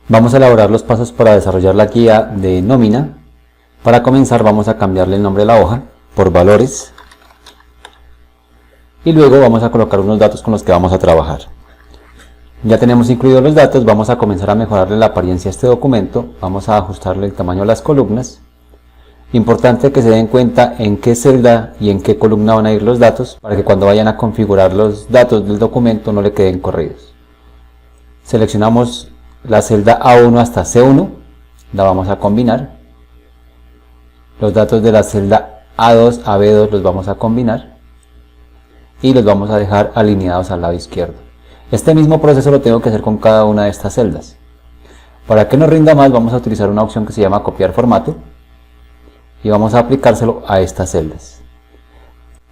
Vamos a elaborar los pasos para desarrollar la guía de nómina. Para comenzar vamos a cambiarle el nombre de la hoja por valores y luego vamos a colocar unos datos con los que vamos a trabajar. Ya tenemos incluidos los datos, vamos a comenzar a mejorarle la apariencia a este documento. Vamos a ajustarle el tamaño a las columnas. Importante que se den cuenta en qué celda y en qué columna van a ir los datos para que cuando vayan a configurar los datos del documento no le queden corridos. Seleccionamos la celda A1 hasta C1, la vamos a combinar. Los datos de la celda A2 a B2 los vamos a combinar y los vamos a dejar alineados al lado izquierdo. Este mismo proceso lo tengo que hacer con cada una de estas celdas. Para que nos rinda más vamos a utilizar una opción que se llama copiar formato y vamos a aplicárselo a estas celdas.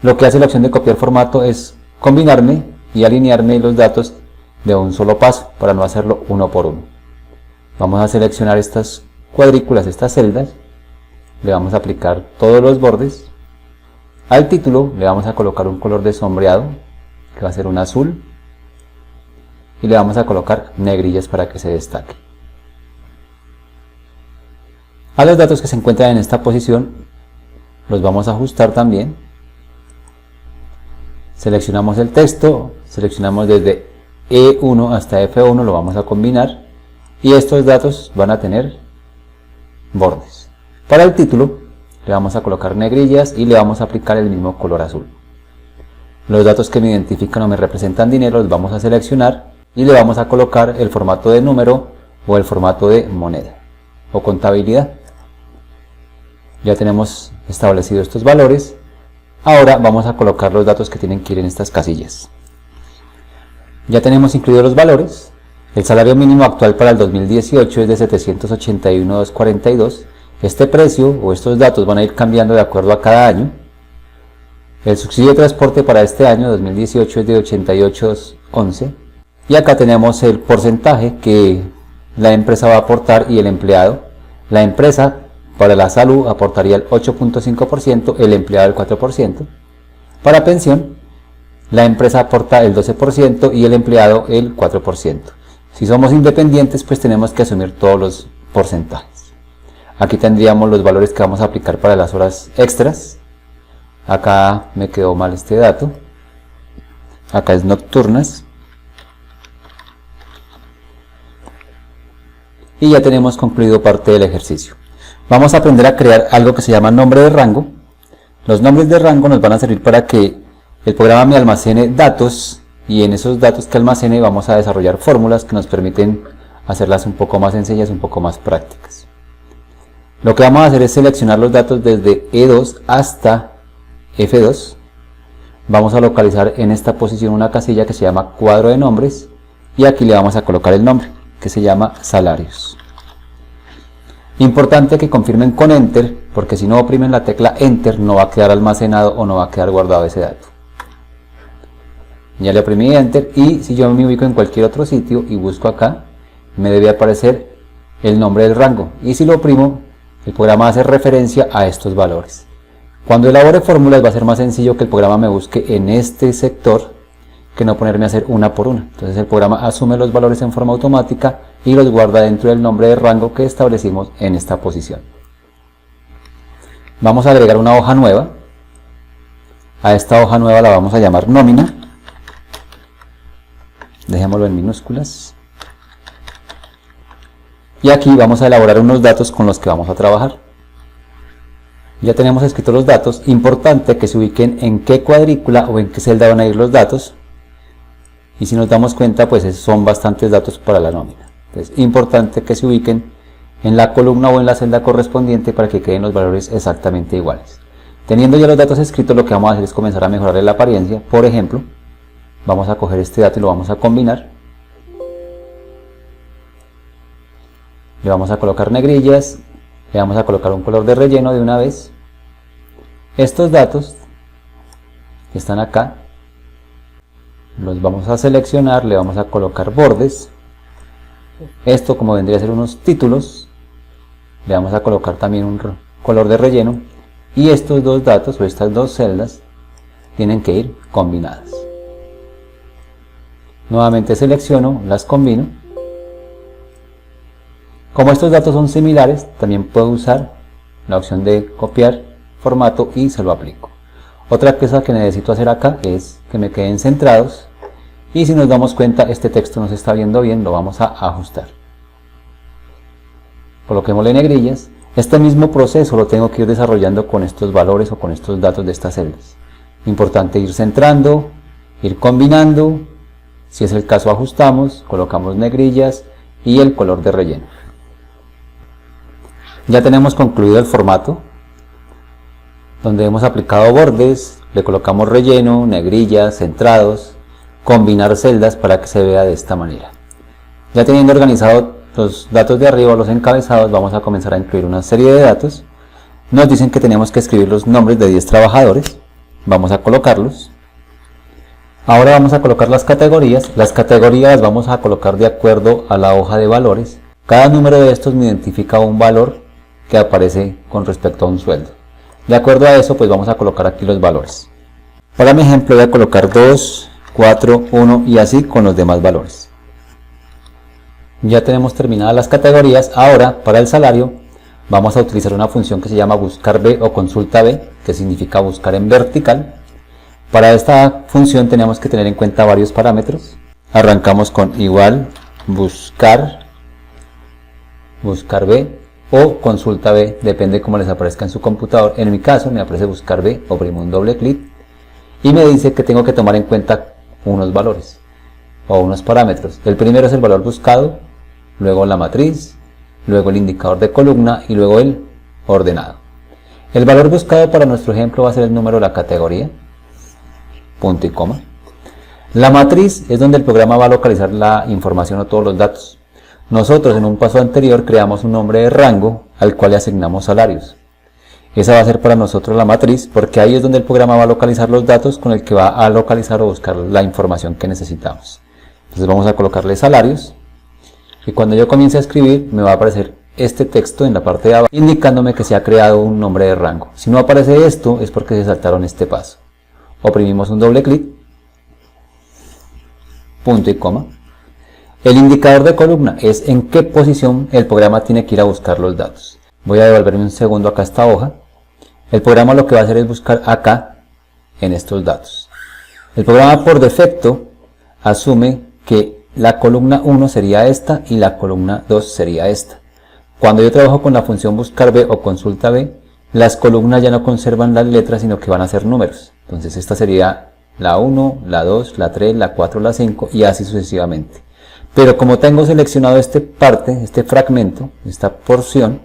Lo que hace la opción de copiar formato es combinarme y alinearme los datos de un solo paso para no hacerlo uno por uno. Vamos a seleccionar estas cuadrículas, estas celdas, le vamos a aplicar todos los bordes. Al título le vamos a colocar un color de sombreado que va a ser un azul y le vamos a colocar negrillas para que se destaque. A los datos que se encuentran en esta posición los vamos a ajustar también. Seleccionamos el texto, seleccionamos desde E1 hasta F1, lo vamos a combinar y estos datos van a tener bordes. Para el título le vamos a colocar negrillas y le vamos a aplicar el mismo color azul. Los datos que me identifican o me representan dinero los vamos a seleccionar y le vamos a colocar el formato de número o el formato de moneda o contabilidad. Ya tenemos establecidos estos valores. Ahora vamos a colocar los datos que tienen que ir en estas casillas. Ya tenemos incluidos los valores. El salario mínimo actual para el 2018 es de 781.242. Este precio o estos datos van a ir cambiando de acuerdo a cada año. El subsidio de transporte para este año 2018 es de 88.11. Y acá tenemos el porcentaje que la empresa va a aportar y el empleado. La empresa para la salud aportaría el 8.5%, el empleado el 4%. Para pensión, la empresa aporta el 12% y el empleado el 4%. Si somos independientes, pues tenemos que asumir todos los porcentajes. Aquí tendríamos los valores que vamos a aplicar para las horas extras. Acá me quedó mal este dato. Acá es nocturnas. Y ya tenemos concluido parte del ejercicio. Vamos a aprender a crear algo que se llama nombre de rango. Los nombres de rango nos van a servir para que el programa me almacene datos y en esos datos que almacene vamos a desarrollar fórmulas que nos permiten hacerlas un poco más sencillas, un poco más prácticas. Lo que vamos a hacer es seleccionar los datos desde E2 hasta F2. Vamos a localizar en esta posición una casilla que se llama cuadro de nombres y aquí le vamos a colocar el nombre que se llama salarios. Importante que confirmen con Enter porque si no oprimen la tecla Enter no va a quedar almacenado o no va a quedar guardado ese dato. Ya le oprimí Enter y si yo me ubico en cualquier otro sitio y busco acá, me debe aparecer el nombre del rango. Y si lo oprimo, el programa hace referencia a estos valores. Cuando elabore fórmulas va a ser más sencillo que el programa me busque en este sector que no ponerme a hacer una por una. Entonces el programa asume los valores en forma automática y los guarda dentro del nombre de rango que establecimos en esta posición. Vamos a agregar una hoja nueva. A esta hoja nueva la vamos a llamar nómina. Dejémoslo en minúsculas. Y aquí vamos a elaborar unos datos con los que vamos a trabajar. Ya tenemos escritos los datos. Importante que se ubiquen en qué cuadrícula o en qué celda van a ir los datos. Y si nos damos cuenta, pues son bastantes datos para la nómina. Entonces, importante que se ubiquen en la columna o en la celda correspondiente para que queden los valores exactamente iguales. Teniendo ya los datos escritos, lo que vamos a hacer es comenzar a mejorar la apariencia. Por ejemplo, vamos a coger este dato y lo vamos a combinar. Le vamos a colocar negrillas, le vamos a colocar un color de relleno de una vez. Estos datos que están acá, los vamos a seleccionar, le vamos a colocar bordes. Esto como vendría a ser unos títulos, le vamos a colocar también un color de relleno. Y estos dos datos o estas dos celdas tienen que ir combinadas. Nuevamente selecciono, las combino Como estos datos son similares, también puedo usar la opción de copiar formato y se lo aplico. Otra cosa que necesito hacer acá es que me queden centrados, y si nos damos cuenta este texto no se está viendo bien, lo vamos a ajustar. Coloquémosle negrillas. Este mismo proceso lo tengo que ir desarrollando con estos valores o con estos datos de estas celdas. Importante ir centrando, ir combinando, si es el caso ajustamos, colocamos negrillas y el color de relleno. Ya tenemos concluido el formato, donde hemos aplicado bordes, le colocamos relleno, negrillas, centrados, combinar celdas para que se vea de esta manera. Ya teniendo organizado los datos de arriba, los encabezados, vamos a comenzar a incluir una serie de datos. Nos dicen que tenemos que escribir los nombres de 10 trabajadores, vamos a colocarlos. Ahora vamos a colocar las categorías las vamos a colocar de acuerdo a la hoja de valores. Cada número de estos me identifica un valor que aparece con respecto a un sueldo. De acuerdo a eso, pues vamos a colocar aquí los valores. Para mi ejemplo voy a colocar 2, 4, 1 y así con los demás valores. Ya tenemos terminadas las categorías. Ahora, para el salario, vamos a utilizar una función que se llama buscar B o consulta B, que significa buscar en vertical. Para esta función tenemos que tener en cuenta varios parámetros. Arrancamos con igual buscar B o consulta B, depende cómo les aparezca en su computador. En mi caso me aparece buscar B, oprimo un doble clic y me dice que tengo que tomar en cuenta unos valores o unos parámetros. El primero es el valor buscado, luego la matriz, luego el indicador de columna y luego el ordenado. El valor buscado para nuestro ejemplo va a ser el número de la categoría, punto y coma. La matriz es donde el programa va a localizar la información o todos los datos. Nosotros en un paso anterior creamos un nombre de rango al cual le asignamos salarios. Esa va a ser para nosotros la matriz, porque ahí es donde el programa va a localizar los datos con el que va a localizar o buscar la información que necesitamos. Entonces vamos a colocarle salarios y cuando yo comience a escribir me va a aparecer este texto en la parte de abajo indicándome que se ha creado un nombre de rango. Si no aparece esto es porque se saltaron este paso. Oprimimos un doble clic, punto y coma. El indicador de columna es en qué posición el programa tiene que ir a buscar los datos. Voy a devolverme un segundo acá a esta hoja. El programa lo que va a hacer es buscar acá en estos datos. El programa por defecto asume que la columna 1 sería esta y la columna 2 sería esta. Cuando yo trabajo con la función buscar B o consulta B, las columnas ya no conservan las letras sino que van a ser números. Entonces esta sería la 1, la 2, la 3, la 4, la 5 y así sucesivamente. Pero como tengo seleccionado este fragmento, esta porción,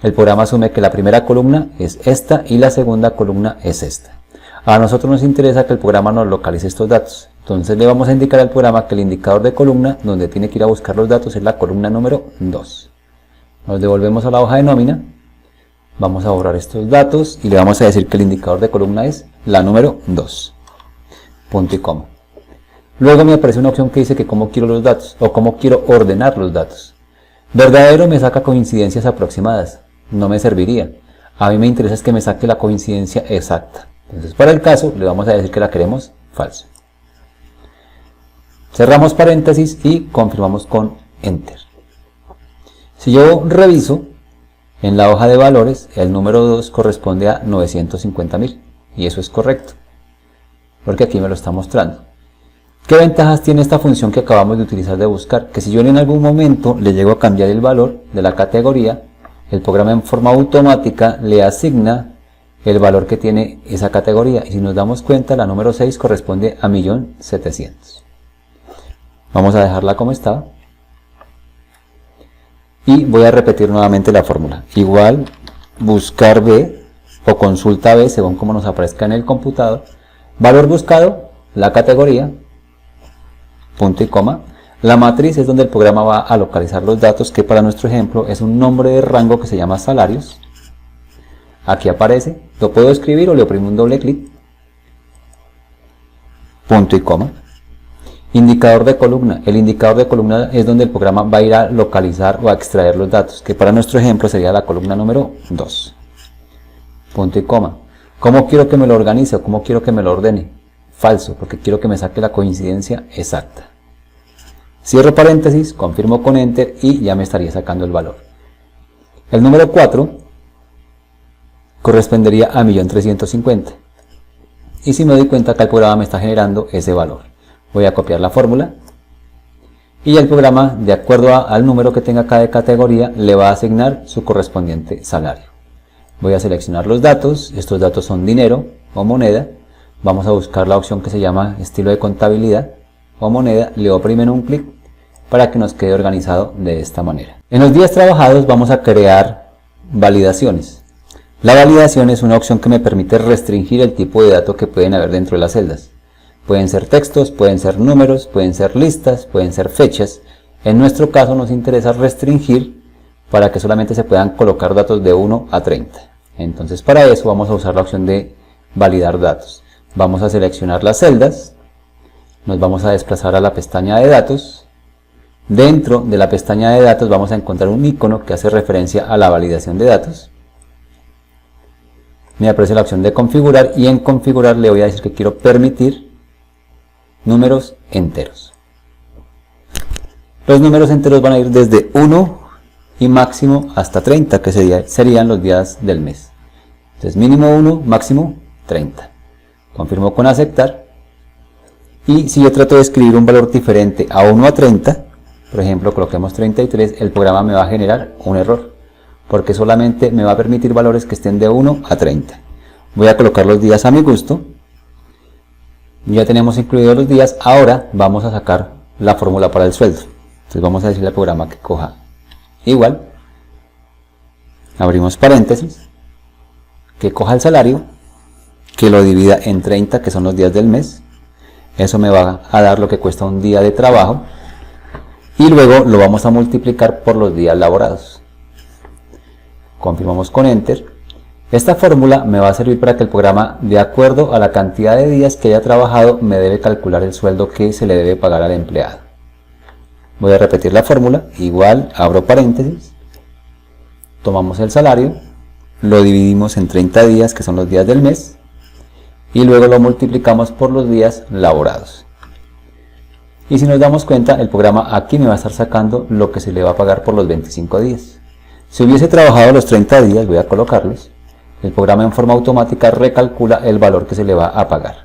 el programa asume que la primera columna es esta y la segunda columna es esta. A nosotros nos interesa que el programa nos localice estos datos. Entonces le vamos a indicar al programa que el indicador de columna donde tiene que ir a buscar los datos es la columna número 2. Nos devolvemos a la hoja de nómina, vamos a borrar estos datos y le vamos a decir que el indicador de columna es la número 2. Punto y coma. Luego me aparece una opción que dice que cómo quiero los datos o cómo quiero ordenar los datos. Verdadero me saca coincidencias aproximadas, no me serviría. A mí me interesa es que me saque la coincidencia exacta. Entonces para el caso le vamos a decir que la queremos falso. Cerramos paréntesis y confirmamos con Enter. Si yo reviso en la hoja de valores, el número 2 corresponde a 950.000 y eso es correcto, porque aquí me lo está mostrando. ¿Qué ventajas tiene esta función que acabamos de utilizar de buscar? Que si yo en algún momento le llego a cambiar el valor de la categoría, el programa en forma automática le asigna el valor que tiene esa categoría. Y si nos damos cuenta, la número 6 corresponde a 1.700.000. Vamos a dejarla como está. Y voy a repetir nuevamente la fórmula. Igual buscar B o consulta B, según como nos aparezca en el computador. Valor buscado, la categoría, punto y coma. La matriz es donde el programa va a localizar los datos, que para nuestro ejemplo es un nombre de rango que se llama salarios. Aquí aparece, lo puedo escribir o le oprimo un doble clic, punto y coma. Indicador de columna. El indicador de columna es donde el programa va a ir a localizar o a extraer los datos, que para nuestro ejemplo sería la columna número 2. Punto y coma. ¿Cómo quiero que me lo organice o cómo quiero que me lo ordene? Falso, porque quiero que me saque la coincidencia exacta. Cierro paréntesis, confirmo con Enter y ya me estaría sacando el valor. El número 4 correspondería a 1.350.000. Y si me doy cuenta que el programa me está generando ese valor, voy a copiar la fórmula y el programa, de acuerdo al número que tenga cada categoría, le va a asignar su correspondiente salario. Voy a seleccionar los datos, estos datos son dinero o moneda, vamos a buscar la opción que se llama estilo de contabilidad o moneda, le oprimen un clic para que nos quede organizado de esta manera. En los días trabajados vamos a crear validaciones. La validación es una opción que me permite restringir el tipo de datos que pueden haber dentro de las celdas. Pueden ser textos, pueden ser números, pueden ser listas, pueden ser fechas. En nuestro caso nos interesa restringir para que solamente se puedan colocar datos de 1 a 30. Entonces para eso vamos a usar la opción de validar datos. Vamos a seleccionar las celdas, nos vamos a desplazar a la pestaña de datos. Dentro de la pestaña de datos vamos a encontrar un icono que hace referencia a la validación de datos. Me aparece la opción de configurar y en configurar le voy a decir que quiero permitir números enteros. Los números enteros van a ir desde 1 y máximo hasta 30, que serían los días del mes. Entonces mínimo 1, máximo 30. Confirmo con aceptar. Y si yo trato de escribir un valor diferente a 1 a 30, por ejemplo coloquemos 33, el programa me va a generar un error, porque solamente me va a permitir valores que estén de 1 a 30. Voy a colocar los días a mi gusto. Ya tenemos incluidos los días. Ahora vamos a sacar la fórmula para el sueldo. Entonces vamos a decirle al programa que coja igual, abrimos paréntesis, que coja el salario, que lo divida en 30, que son los días del mes. Eso me va a dar lo que cuesta un día de trabajo. Y luego lo vamos a multiplicar por los días laborados. Confirmamos con Enter. Esta fórmula me va a servir para que el programa, de acuerdo a la cantidad de días que haya trabajado, me debe calcular el sueldo que se le debe pagar al empleado. Voy a repetir la fórmula, igual, abro paréntesis, tomamos el salario, lo dividimos en 30 días, que son los días del mes, y luego lo multiplicamos por los días laborados. Y si nos damos cuenta, el programa aquí me va a estar sacando lo que se le va a pagar por los 25 días. Si hubiese trabajado los 30 días, voy a colocarlos, el programa en forma automática recalcula el valor que se le va a pagar.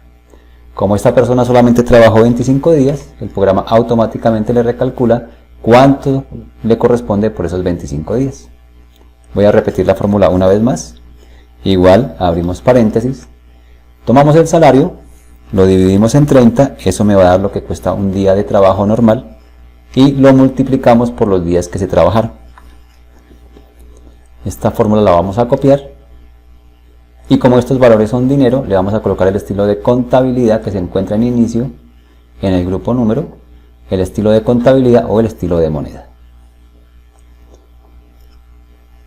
Como esta persona solamente trabajó 25 días, el programa automáticamente le recalcula cuánto le corresponde por esos 25 días. Voy a repetir la fórmula una vez más. Igual, abrimos paréntesis, tomamos el salario, lo dividimos en 30, eso me va a dar lo que cuesta un día de trabajo normal, y lo multiplicamos por los días que se trabajaron. Esta fórmula la vamos a copiar, y como estos valores son dinero, le vamos a colocar el estilo de contabilidad que se encuentra en inicio, en el grupo número, el estilo de contabilidad o el estilo de moneda.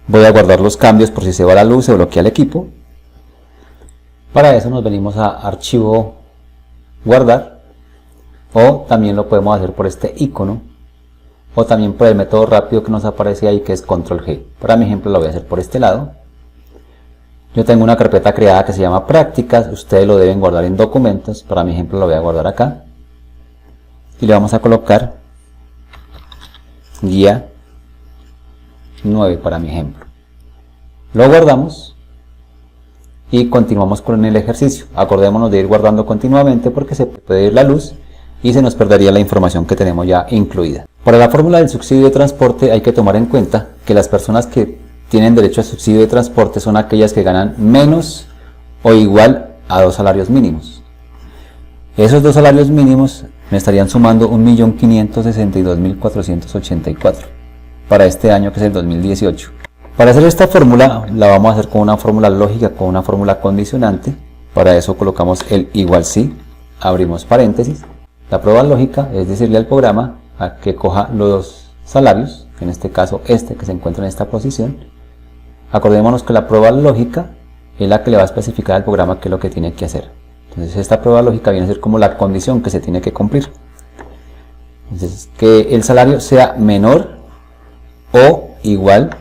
Voy a guardar los cambios por si se va la luz, se bloquea el equipo. Para eso nos venimos a archivo, guardar, o también lo podemos hacer por este icono, o también por el método rápido que nos aparece ahí, que es control G. Para mi ejemplo lo voy a hacer por este lado. Yo tengo una carpeta creada que se llama prácticas, ustedes lo deben guardar en documentos, para mi ejemplo lo voy a guardar acá. Y le vamos a colocar guía 9 para mi ejemplo. Lo guardamos y continuamos con el ejercicio. Acordémonos de ir guardando continuamente porque se puede ir la luz y se nos perdería la información que tenemos ya incluida. Para la fórmula del subsidio de transporte hay que tomar en cuenta que las personas que tienen derecho a subsidio de transporte son aquellas que ganan menos o igual a 2 salarios mínimos. Esos 2 salarios mínimos me estarían sumando 1.562.484 para este año, que es el 2018. Para hacer esta fórmula la vamos a hacer con una fórmula lógica, con una fórmula condicionante. Para eso colocamos el igual si, abrimos paréntesis. La prueba lógica es decirle al programa a que coja los salarios, en este caso este que se encuentra en esta posición. Acordémonos que la prueba lógica es la que le va a especificar al programa qué es lo que tiene que hacer. Entonces esta prueba lógica viene a ser como la condición que se tiene que cumplir. Entonces, que el salario sea menor o igual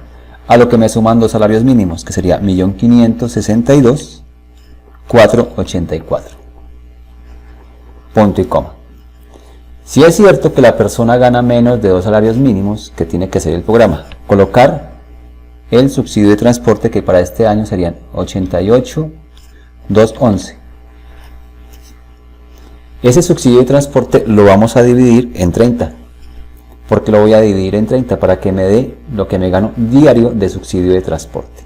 a lo que me suman 2 salarios mínimos, que sería 1.562.484. Punto y coma. Si es cierto que la persona gana menos de 2 salarios mínimos, ¿qué tiene que hacer el programa? Colocar el subsidio de transporte, que para este año serían 88.211. Ese subsidio de transporte lo vamos a dividir en 30. ¿Por qué lo voy a dividir en 30? Para que me dé lo que me gano diario de subsidio de transporte.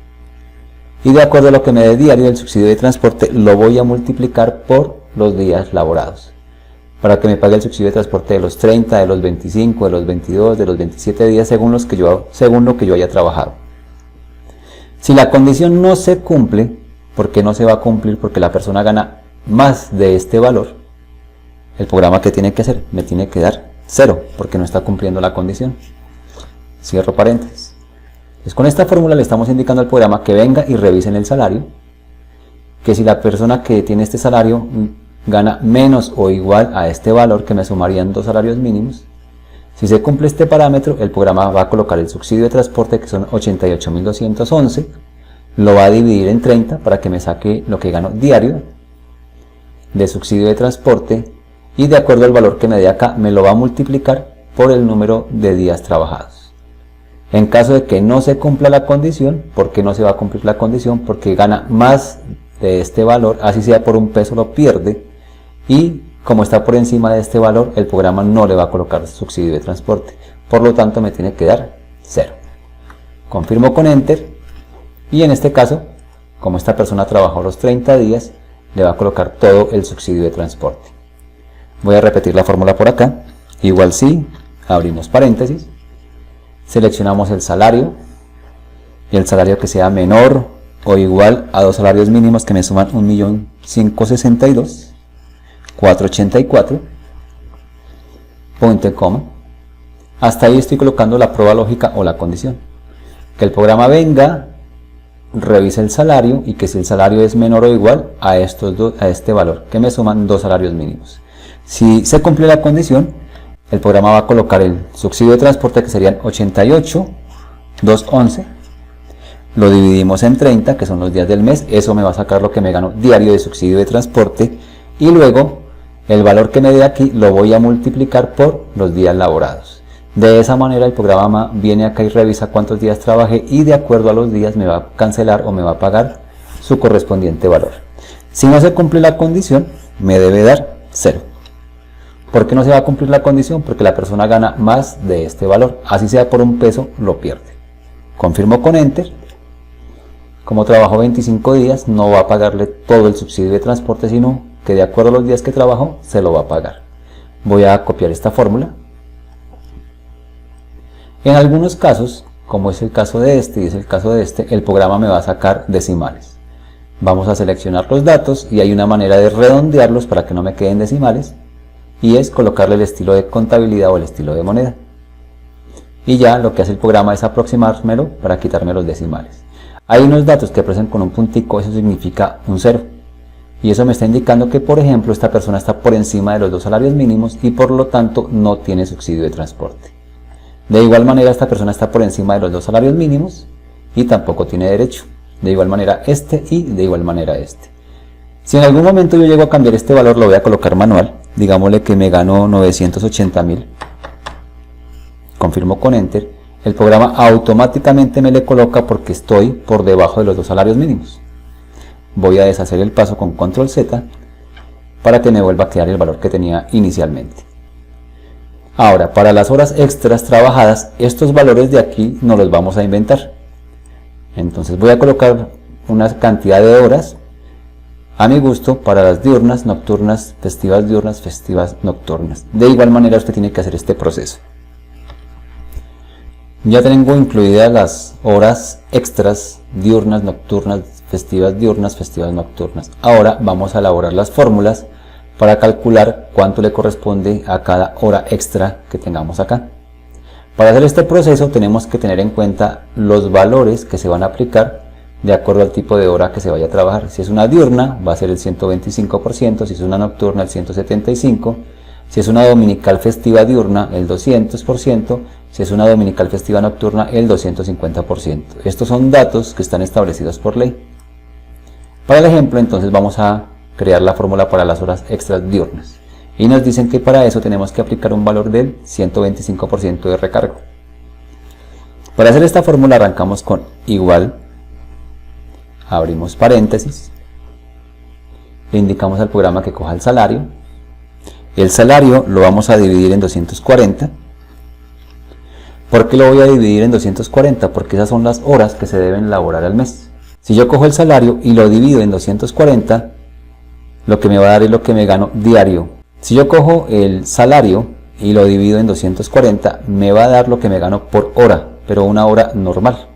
Y de acuerdo a lo que me dé diario del subsidio de transporte, lo voy a multiplicar por los días laborados, para que me pague el subsidio de transporte de los 30, de los 25, de los 22, de los 27 días, según lo que yo haya trabajado. Si la condición no se cumple, ¿por qué no se va a cumplir? Porque la persona gana más de este valor. El programa, ¿qué tiene que hacer? Me tiene que dar 0, porque no está cumpliendo la condición. Cierro paréntesis. Entonces, con esta fórmula le estamos indicando al programa que venga y revisen el salario, que si la persona que tiene este salario gana menos o igual a este valor, que me sumarían 2 salarios mínimos, si se cumple este parámetro, el programa va a colocar el subsidio de transporte, que son 88.211, lo va a dividir en 30 para que me saque lo que gano diario de subsidio de transporte, y de acuerdo al valor que me dé acá, me lo va a multiplicar por el número de días trabajados. En caso de que no se cumpla la condición, ¿por qué no se va a cumplir la condición? Porque gana más de este valor, así sea por un peso, lo pierde, y como está por encima de este valor, el programa no le va a colocar subsidio de transporte. Por lo tanto, me tiene que dar 0. Confirmo con Enter, y en este caso, como esta persona trabajó los 30 días, le va a colocar todo el subsidio de transporte. Voy a repetir la fórmula por acá. Igual si, abrimos paréntesis, seleccionamos el salario, y el salario que sea menor o igual a 2 salarios mínimos que me suman 1.562.484, punto y coma. Hasta ahí estoy colocando la prueba lógica o la condición. Que el programa venga, revise el salario, y que si el salario es menor o igual a este valor, que me suman 2 salarios mínimos. Si se cumple la condición, el programa va a colocar el subsidio de transporte, que serían 88.211. Lo dividimos en 30, que son los días del mes. Eso me va a sacar lo que me gano diario de subsidio de transporte. Y luego, el valor que me dé aquí lo voy a multiplicar por los días laborados. De esa manera, el programa viene acá y revisa cuántos días trabajé, y de acuerdo a los días me va a cancelar o me va a pagar su correspondiente valor. Si no se cumple la condición, me debe dar 0. ¿Por qué no se va a cumplir la condición? Porque la persona gana más de este valor, así sea por un peso, lo pierde. Confirmo con Enter. Como trabajó 25 días, no va a pagarle todo el subsidio de transporte, sino que de acuerdo a los días que trabajó, se lo va a pagar. Voy a copiar esta fórmula. En algunos casos, como es el caso de este y es el caso de este, el programa me va a sacar decimales. Vamos a seleccionar los datos, y hay una manera de redondearlos para que no me queden decimales, y es colocarle el estilo de contabilidad o el estilo de moneda. Y ya lo que hace el programa es aproximármelo para quitarme los decimales. Hay unos datos que aparecen con un puntico, eso significa un 0. Y eso me está indicando que, por ejemplo, esta persona está por encima de los 2 salarios mínimos y por lo tanto no tiene subsidio de transporte. De igual manera, esta persona está por encima de los 2 salarios mínimos y tampoco tiene derecho. De igual manera este, y de igual manera este. Si en algún momento yo llego a cambiar este valor, lo voy a colocar manual. Digámosle que me gano 980.000. Confirmo con Enter. El programa automáticamente me le coloca porque estoy por debajo de los 2 salarios mínimos. Voy a deshacer el paso con Control Z para que me vuelva a quedar el valor que tenía inicialmente. Ahora, para las horas extras trabajadas, estos valores de aquí no los vamos a inventar. Entonces voy a colocar una cantidad de horas a mi gusto para las diurnas, nocturnas, festivas nocturnas. De igual manera usted tiene que hacer este proceso. Ya tengo incluidas las horas extras, diurnas, nocturnas, festivas nocturnas. Ahora vamos a elaborar las fórmulas para calcular cuánto le corresponde a cada hora extra que tengamos acá. Para hacer este proceso tenemos que tener en cuenta los valores que se van a aplicar de acuerdo al tipo de hora que se vaya a trabajar. Si es una diurna va a ser el 125%, si es una nocturna el 175%, si es una dominical festiva diurna el 200%, si es una dominical festiva nocturna el 250%. Estos son datos que están establecidos por ley. Para el ejemplo, entonces vamos a crear la fórmula para las horas extras diurnas. Y nos dicen que para eso tenemos que aplicar un valor del 125% de recargo. Para hacer esta fórmula arrancamos con igual, abrimos paréntesis, le indicamos al programa que coja el salario lo vamos a dividir en 240. ¿Por qué lo voy a dividir en 240? Porque esas son las horas que se deben laborar al mes. Si yo cojo el salario y lo divido en 240, lo que me va a dar es lo que me gano diario. Si yo cojo el salario y lo divido en 240, me va a dar lo que me gano por hora, pero una hora normal.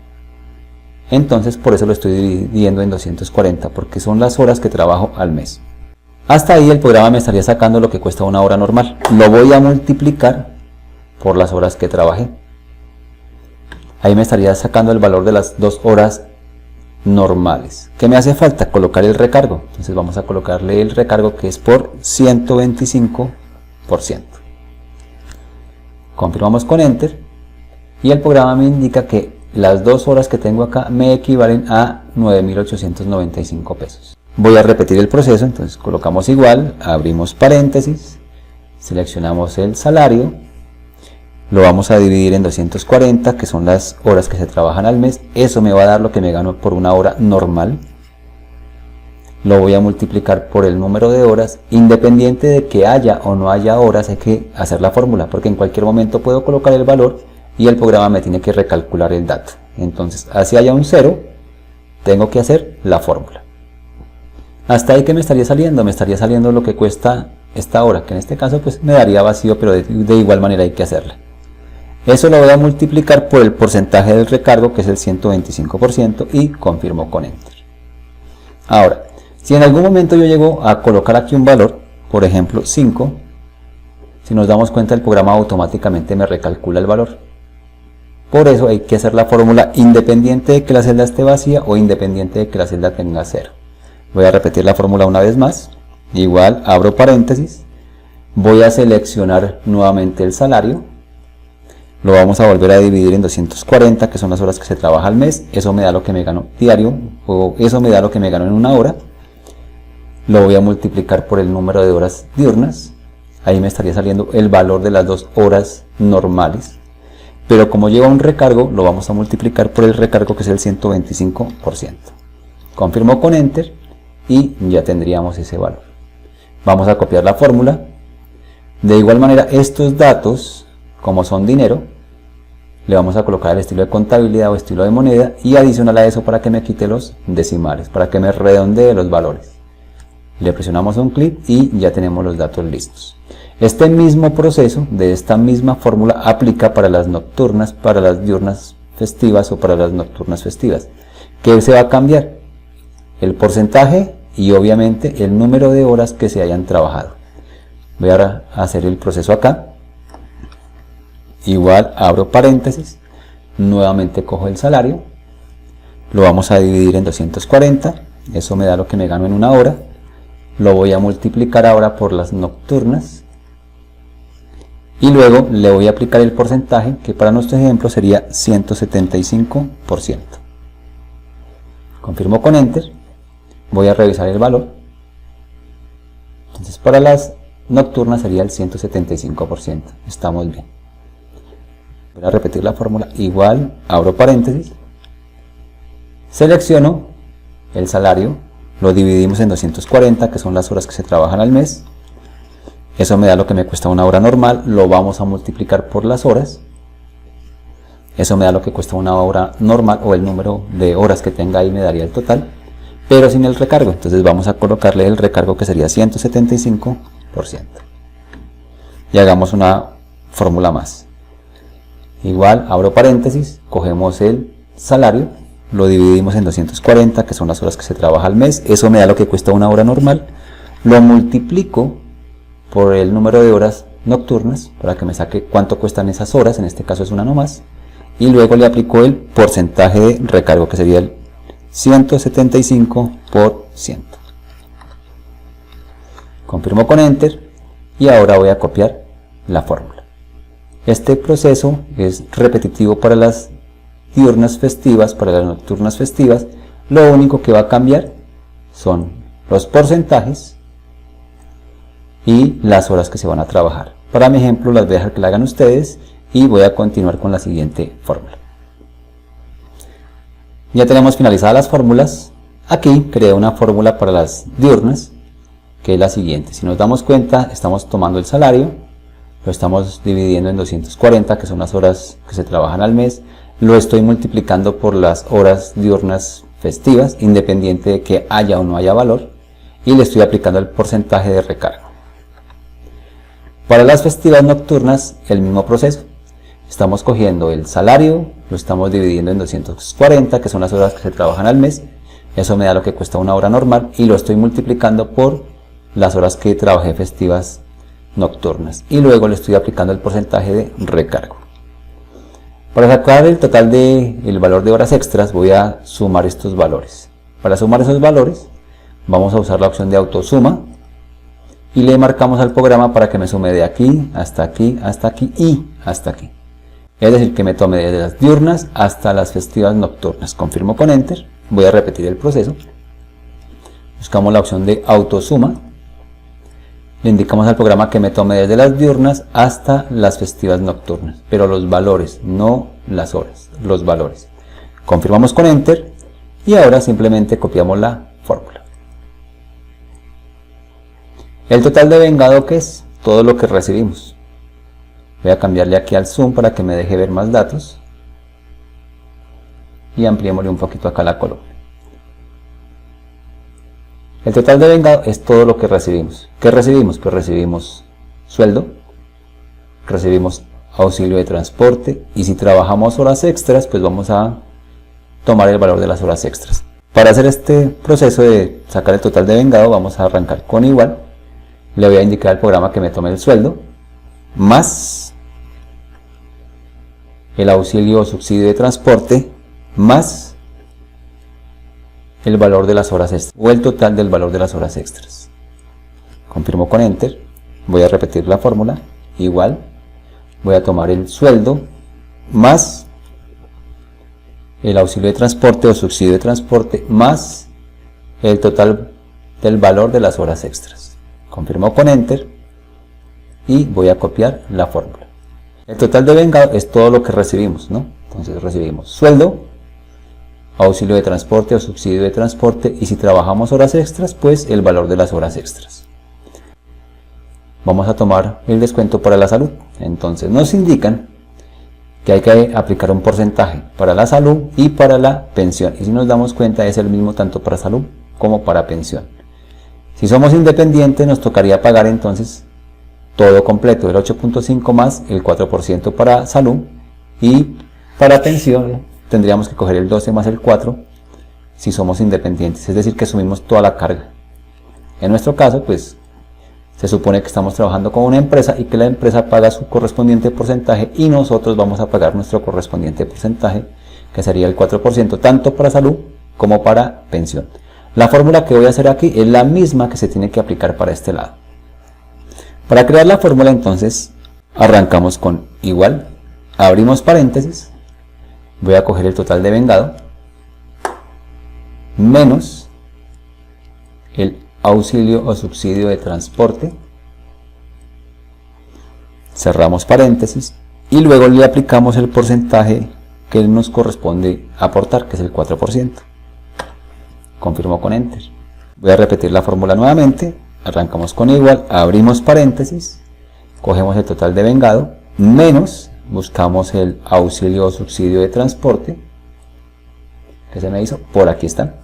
Entonces por eso lo estoy dividiendo en 240, porque son las horas que trabajo al mes. Hasta ahí el programa me estaría sacando lo que cuesta una hora normal. Lo voy a multiplicar por las horas que trabajé. Ahí me estaría sacando el valor de las 2 horas normales. ¿Qué me hace falta? Colocar el recargo. Entonces vamos a colocarle el recargo, que es por 125%. Confirmamos con Enter y el programa me indica que las 2 horas que tengo acá me equivalen a 9.895 pesos. Voy a repetir el proceso. Entonces colocamos igual, abrimos paréntesis, seleccionamos el salario, lo vamos a dividir en 240, que son las horas que se trabajan al mes. Eso me va a dar lo que me gano por una hora normal. Lo voy a multiplicar por el número de horas. Independiente de que haya o no haya horas, hay que hacer la fórmula, porque en cualquier momento puedo colocar el valor y el programa me tiene que recalcular el dato. Entonces, así haya un 0, tengo que hacer la fórmula. Hasta ahí, que me estaría saliendo? Me estaría saliendo lo que cuesta esta hora, que en este caso pues me daría vacío, pero de igual manera hay que hacerla. Eso lo voy a multiplicar por el porcentaje del recargo, que es el 125%, y confirmo con Enter. Ahora, si en algún momento yo llego a colocar aquí un valor, por ejemplo 5, si nos damos cuenta, el programa automáticamente me recalcula el valor. Por eso hay que hacer la fórmula independiente de que la celda esté vacía o independiente de que la celda tenga 0. Voy a repetir la fórmula una vez más. Igual, abro paréntesis, voy a seleccionar nuevamente el salario, lo vamos a volver a dividir en 240, que son las horas que se trabaja al mes. Eso me da lo que me gano diario, o eso me da lo que me gano en una hora. Lo voy a multiplicar por el número de horas diurnas. Ahí me estaría saliendo el valor de las 2 horas normales. Pero como lleva un recargo, lo vamos a multiplicar por el recargo, que es el 125%. Confirmo con Enter y ya tendríamos ese valor. Vamos a copiar la fórmula. De igual manera, estos datos, como son dinero, le vamos a colocar el estilo de contabilidad o estilo de moneda, y adicional a eso, para que me quite los decimales, para que me redondee los valores. Le presionamos un clic y ya tenemos los datos listos. Este mismo proceso de esta misma fórmula aplica para las nocturnas, para las diurnas festivas o para las nocturnas festivas. ¿Qué se va a cambiar? El porcentaje y obviamente el número de horas que se hayan trabajado. Voy ahora a hacer el proceso acá. Igual, abro paréntesis, nuevamente cojo el salario, lo vamos a dividir en 240, eso me da lo que me gano en una hora. Lo voy a multiplicar ahora por las nocturnas y luego le voy a aplicar el porcentaje, que para nuestro ejemplo sería 175%. Confirmo con Enter, voy a revisar el valor. Entonces para las nocturnas sería el 175%, estamos bien. Voy a repetir la fórmula. Igual, abro paréntesis, selecciono el salario, lo dividimos en 240, que son las horas que se trabajan al mes. Eso me da lo que me cuesta una hora normal, lo vamos a multiplicar por las horas. Eso me da lo que cuesta una hora normal, o el número de horas que tenga ahí me daría el total, pero sin el recargo. Entonces vamos a colocarle el recargo, que sería 175%. Y hagamos una fórmula más. Igual, abro paréntesis, cogemos el salario, lo dividimos en 240, que son las horas que se trabaja al mes. Eso me da lo que cuesta una hora normal. Lo multiplico por el número de horas nocturnas, para que me saque cuánto cuestan esas horas, en este caso es una nomás. Y luego le aplico el porcentaje de recargo, que sería el 175%. Confirmo con Enter y ahora voy a copiar la fórmula. Este proceso es repetitivo para las diurnas festivas, para las nocturnas festivas. Lo único que va a cambiar son los porcentajes y las horas que se van a trabajar. Para mi ejemplo las voy a dejar que la hagan ustedes y voy a continuar con la siguiente fórmula. Ya tenemos finalizadas las fórmulas. Aquí creé una fórmula para las diurnas, que es la siguiente. Si nos damos cuenta, estamos tomando el salario, lo estamos dividiendo en 240, que son las horas que se trabajan al mes, lo estoy multiplicando por las horas diurnas festivas, independiente de que haya o no haya valor, y le estoy aplicando el porcentaje de recargo. Para las festivas nocturnas, el mismo proceso. Estamos cogiendo el salario, lo estamos dividiendo en 240, que son las horas que se trabajan al mes. Eso me da lo que cuesta una hora normal y lo estoy multiplicando por las horas que trabajé festivas nocturnas. Y luego le estoy aplicando el porcentaje de recargo. Para sacar el total del valor de horas extras voy a sumar estos valores. Para sumar esos valores vamos a usar la opción de autosuma. Y le marcamos al programa para que me sume de aquí, hasta aquí, hasta aquí y hasta aquí. Es decir, que me tome desde las diurnas hasta las festivas nocturnas. Confirmo con Enter. Voy a repetir el proceso. Buscamos la opción de autosuma. Le indicamos al programa que me tome desde las diurnas hasta las festivas nocturnas. Pero los valores, no las horas, los valores. Confirmamos con Enter. Y ahora simplemente copiamos la fórmula. El total de vengado, que es todo lo que recibimos. Voy a cambiarle aquí al zoom para que me deje ver más datos. Y ampliémosle un poquito acá la columna. El total de vengado es todo lo que recibimos. ¿Qué recibimos? Pues recibimos sueldo, recibimos auxilio de transporte y si trabajamos horas extras, pues vamos a tomar el valor de las horas extras. Para hacer este proceso de sacar el total de vengado, vamos a arrancar con igual. Le voy a indicar al programa que me tome el sueldo más el auxilio o subsidio de transporte más el valor de las horas extras o el total del valor de las horas extras. Confirmo con Enter. Voy a repetir la fórmula. Igual voy a tomar el sueldo más el auxilio de transporte o subsidio de transporte más el total del valor de las horas extras. Confirmo con Enter y voy a copiar la fórmula. El total de vengado es todo lo que recibimos, ¿no? Entonces recibimos sueldo, auxilio de transporte o subsidio de transporte y si trabajamos horas extras, pues el valor de las horas extras. Vamos a tomar el descuento para la salud. Entonces nos indican que hay que aplicar un porcentaje para la salud y para la pensión. Y si nos damos cuenta es el mismo tanto para salud como para pensión. Si somos independientes nos tocaría pagar entonces todo completo, el 8.5 más el 4% para salud y para pensión tendríamos que coger el 12 más el 4 si somos independientes, es decir que asumimos toda la carga. En nuestro caso pues se supone que estamos trabajando con una empresa y que la empresa paga su correspondiente porcentaje y nosotros vamos a pagar nuestro correspondiente porcentaje que sería el 4% tanto para salud como para pensión. La fórmula que voy a hacer aquí es la misma que se tiene que aplicar para este lado. Para crear la fórmula entonces arrancamos con igual, abrimos paréntesis, voy a coger el total de vengado menos el auxilio o subsidio de transporte, cerramos paréntesis y luego le aplicamos el porcentaje que nos corresponde aportar, que es el 4%. Confirmo con Enter. Voy a repetir la fórmula nuevamente. Arrancamos con igual, abrimos paréntesis, cogemos el total de vengado, menos, buscamos el auxilio o subsidio de transporte, que se me hizo, por aquí está.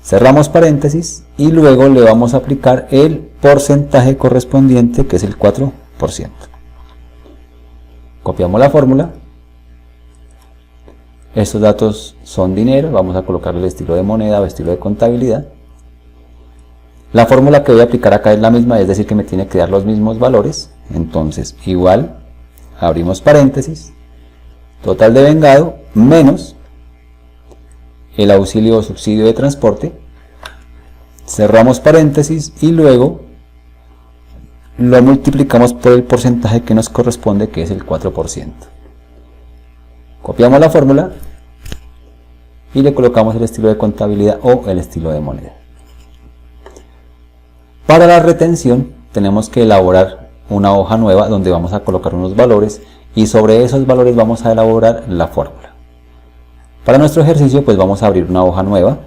Cerramos paréntesis y luego le vamos a aplicar el porcentaje correspondiente, que es el 4%. Copiamos la fórmula. Estos datos son dinero, vamos a colocarle el estilo de moneda o estilo de contabilidad. La fórmula que voy a aplicar acá es la misma, es decir que me tiene que dar los mismos valores. Entonces igual, abrimos paréntesis, total de vengado menos el auxilio o subsidio de transporte, cerramos paréntesis y luego lo multiplicamos por el porcentaje que nos corresponde, que es el 4%. Copiamos la fórmula y le colocamos el estilo de contabilidad o el estilo de moneda. Para la retención tenemos que elaborar una hoja nueva donde vamos a colocar unos valores y sobre esos valores vamos a elaborar la fórmula. Para nuestro ejercicio pues vamos a abrir una hoja nueva.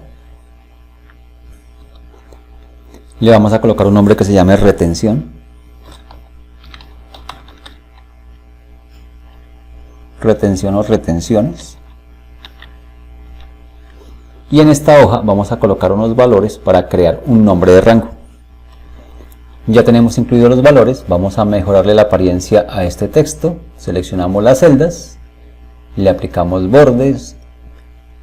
Le vamos a colocar un nombre que se llame retención. Retención o retenciones. Y en esta hoja vamos a colocar unos valores para crear un nombre de rango. Ya tenemos incluidos los valores, vamos a mejorarle la apariencia a este texto. Seleccionamos las celdas, le aplicamos bordes.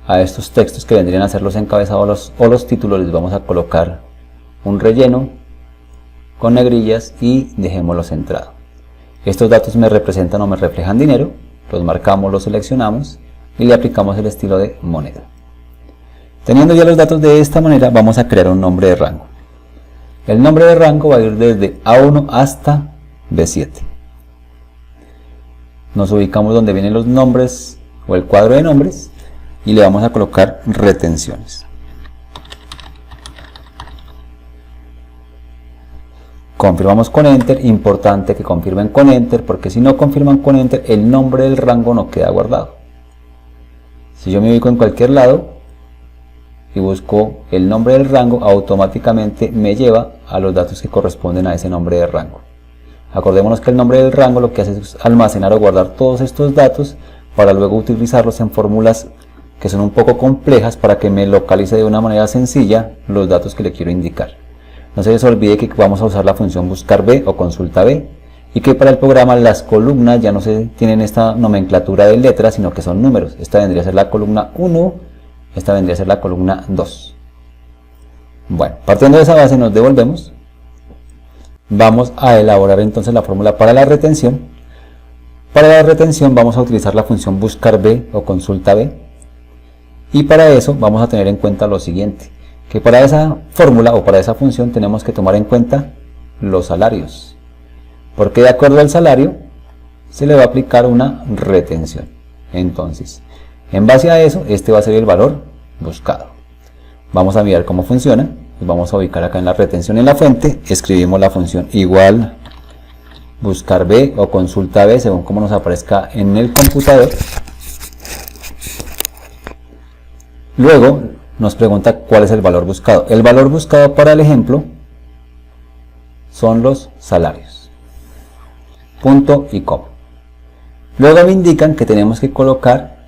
A estos textos que vendrían a ser los encabezados o los títulos les vamos a colocar un relleno con negrillas y dejémoslo centrado. Estos datos me representan o me reflejan dinero, los marcamos, los seleccionamos y le aplicamos el estilo de moneda. Teniendo ya los datos de esta manera, vamos a crear un nombre de rango. El nombre de rango va a ir desde A1 hasta B7. Nos ubicamos donde vienen los nombres o el cuadro de nombres y le vamos a colocar retenciones. Confirmamos con Enter, importante que confirmen con Enter porque si no confirman con Enter el nombre del rango no queda guardado. Si yo me ubico en cualquier lado y busco el nombre del rango, automáticamente me lleva a los datos que corresponden a ese nombre de rango. Acordémonos que el nombre del rango lo que hace es almacenar o guardar todos estos datos para luego utilizarlos en fórmulas que son un poco complejas para que me localice de una manera sencilla los datos que le quiero indicar. No se les olvide que vamos a usar la función buscar B o consulta B y que para el programa las columnas ya no se tienen esta nomenclatura de letras sino que son números. Esta vendría a ser la columna 1, esta vendría a ser la columna 2. Bueno, partiendo de esa base nos devolvemos. Vamos a elaborar entonces la fórmula para la retención. Para la retención vamos a utilizar la función buscar B o consulta B. Y para eso vamos a tener en cuenta lo siguiente, que para esa fórmula o para esa función tenemos que tomar en cuenta los salarios, porque de acuerdo al salario se le va a aplicar una retención. Entonces, en base a eso, este va a ser el valor buscado. Vamos a mirar cómo funciona. Nos vamos a ubicar acá en la retención en la fuente, escribimos la función igual buscar B o consulta B según como nos aparezca en el computador. Luego nos pregunta cuál es el valor buscado. El valor buscado para el ejemplo son los salarios. Punto y coma. Luego me indican que tenemos que colocar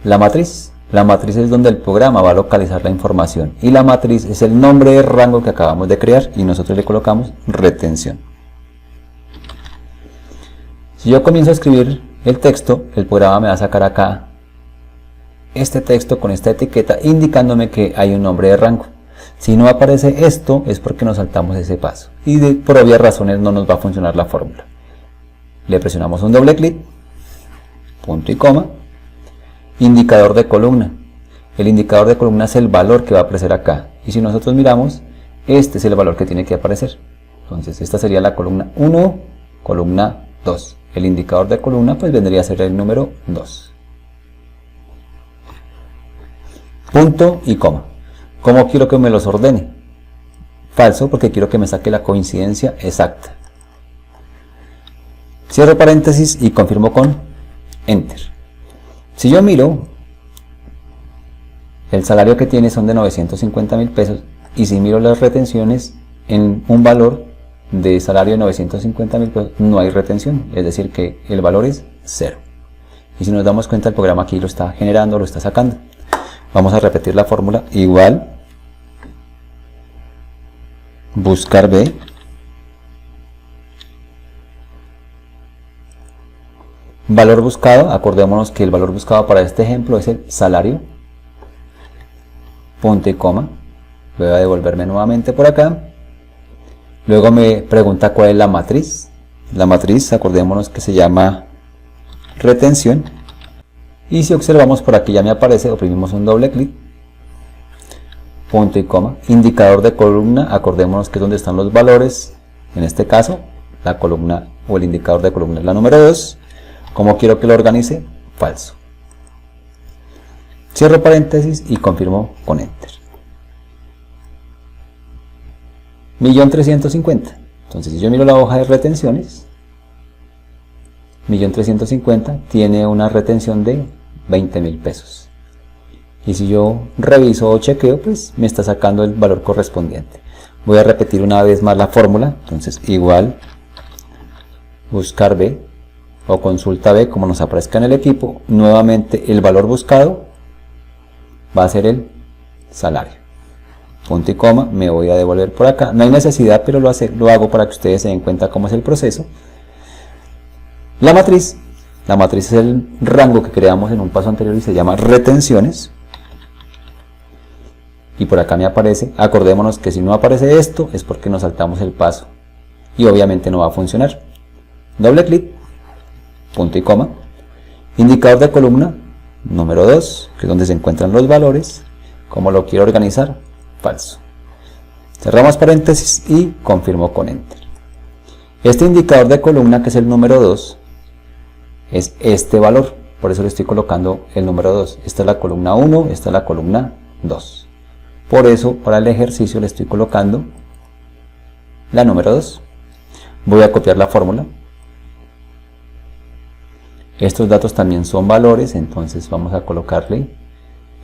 la matriz. La matriz es donde el programa va a localizar la información. Y la matriz es el nombre de rango que acabamos de crear y nosotros le colocamos retención. Si yo comienzo a escribir el texto, el programa me va a sacar acá este texto con esta etiqueta indicándome que hay un nombre de rango. Si no aparece esto es porque nos saltamos ese paso y por obvias razones no nos va a funcionar la fórmula. Le presionamos un doble clic, punto y coma, indicador de columna. El indicador de columna es el valor que va a aparecer acá y si nosotros miramos, este es el valor que tiene que aparecer. Entonces esta sería la columna 1, columna 2. El indicador de columna pues vendría a ser el número 2. Punto y coma. ¿Cómo quiero que me los ordene? Falso, porque quiero que me saque la coincidencia exacta. Cierro paréntesis y confirmo con Enter. Si yo miro, el salario que tiene son de 950.000 pesos y si miro las retenciones en un valor de salario de 950.000 pesos no hay retención, es decir que el valor es 0. Y si nos damos cuenta el programa aquí lo está generando, lo está sacando. Vamos a repetir la fórmula igual buscar B valor buscado. Acordémonos que el valor buscado para este ejemplo es el salario, punto y coma. Voy a devolverme nuevamente por acá. Luego me pregunta cuál es la matriz. La matriz, acordémonos que se llama retención. Y si observamos por aquí ya me aparece, oprimimos un doble clic, punto y coma, indicador de columna, acordémonos que es donde están los valores, en este caso la columna o el indicador de columna es la número 2, como quiero que lo organice, falso. Cierro paréntesis y confirmo con Enter. 1.350.000, entonces si yo miro la hoja de retenciones, 1.350.000 tiene una retención de 20.000 pesos. Y si yo reviso o chequeo, pues me está sacando el valor correspondiente. Voy a repetir una vez más la fórmula. Entonces igual buscar B o consulta B, como nos aparezca en el equipo. Nuevamente el valor buscado va a ser el salario. Punto y coma, me voy a devolver por acá. No hay necesidad, pero lo hago para que ustedes se den cuenta cómo es el proceso. La matriz es el rango que creamos en un paso anterior y se llama retenciones. Y por acá me aparece, acordémonos que si no aparece esto es porque nos saltamos el paso y obviamente no va a funcionar. Doble clic, punto y coma, indicador de columna número 2, que es donde se encuentran los valores. Como lo quiero organizar, falso. Cerramos paréntesis y confirmo con enter. Este indicador de columna, que es el número 2, es este valor, por eso le estoy colocando el número 2. Esta es la columna 1, esta es la columna 2. Por eso, para el ejercicio le estoy colocando la número 2. Voy a copiar la fórmula. Estos datos también son valores, entonces vamos a colocarle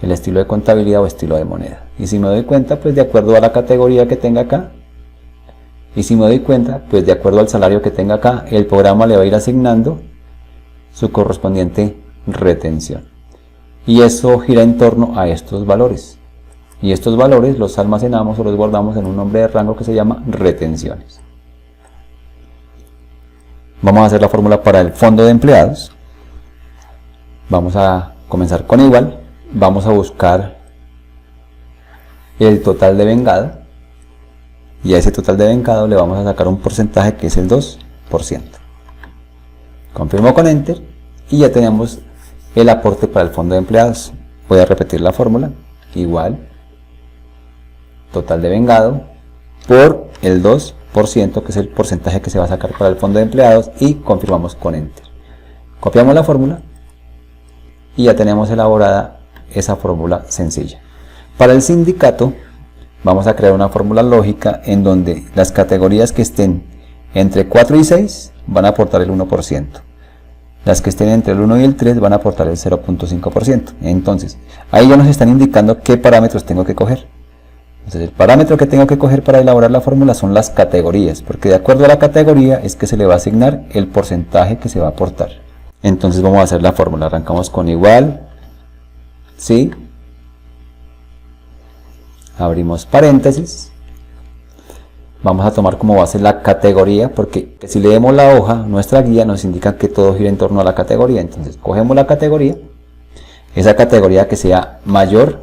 el estilo de contabilidad o estilo de moneda. Y si me doy cuenta, pues de acuerdo a la categoría que tenga acá, y si me doy cuenta, pues de acuerdo al salario que tenga acá, el programa le va a ir asignando su correspondiente retención. Y eso gira en torno a estos valores. Y estos valores los almacenamos o los guardamos en un nombre de rango que se llama retenciones. Vamos a hacer la fórmula para el fondo de empleados. Vamos a comenzar con igual. Vamos a buscar el total de vengado. Y a ese total de vengado le vamos a sacar un porcentaje que es el 2%. Confirmo con enter y ya tenemos el aporte para el fondo de empleados. Voy a repetir la fórmula. Igual total de vengado por el 2%, que es el porcentaje que se va a sacar para el fondo de empleados, y confirmamos con enter. Copiamos la fórmula y ya tenemos elaborada esa fórmula sencilla. Para el sindicato vamos a crear una fórmula lógica en donde las categorías que estén entre 4 y 6 van a aportar el 1%. Las que estén entre el 1 y el 3 van a aportar el 0.5%. Entonces, ahí ya nos están indicando qué parámetros tengo que coger. Entonces, el parámetro que tengo que coger para elaborar la fórmula son las categorías, porque de acuerdo a la categoría es que se le va a asignar el porcentaje que se va a aportar. Entonces vamos a hacer la fórmula. Arrancamos con igual, ¿sí? Abrimos paréntesis. Vamos a tomar como base la categoría, porque si leemos la hoja, nuestra guía nos indica que todo gira en torno a la categoría. Entonces cogemos la categoría, esa categoría que sea mayor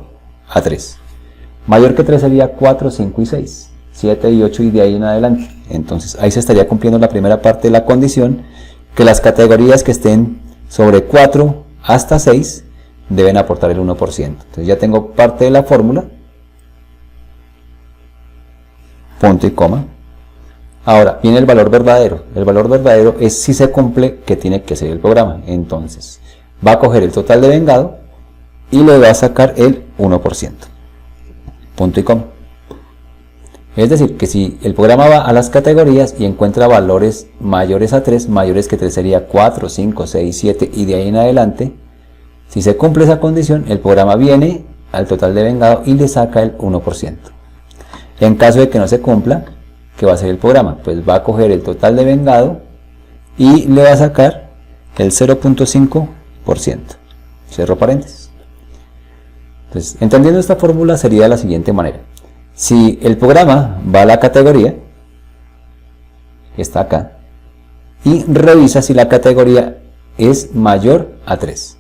a 3. Mayor que 3 sería 4, 5 y 6, 7 y 8 y de ahí en adelante. Entonces ahí se estaría cumpliendo la primera parte de la condición, que las categorías que estén sobre 4 hasta 6 deben aportar el 1%. Entonces ya tengo parte de la fórmula. Punto y coma. Ahora viene el valor verdadero. El valor verdadero es si se cumple que tiene que ser el programa. Entonces va a coger el total de vengado y le va a sacar el 1%. Punto y coma. Es decir, que si el programa va a las categorías y encuentra valores mayores a 3, mayores que 3 sería 4, 5, 6, 7 y de ahí en adelante, si se cumple esa condición, el programa viene al total de vengado y le saca el 1%. En caso de que no se cumpla, ¿qué va a hacer el programa? Pues va a coger el total de vengado y le va a sacar el 0.5%. Cierro paréntesis. Entonces, entendiendo esta fórmula sería de la siguiente manera. Si el programa va a la categoría, que está acá, y revisa si la categoría es mayor a 3.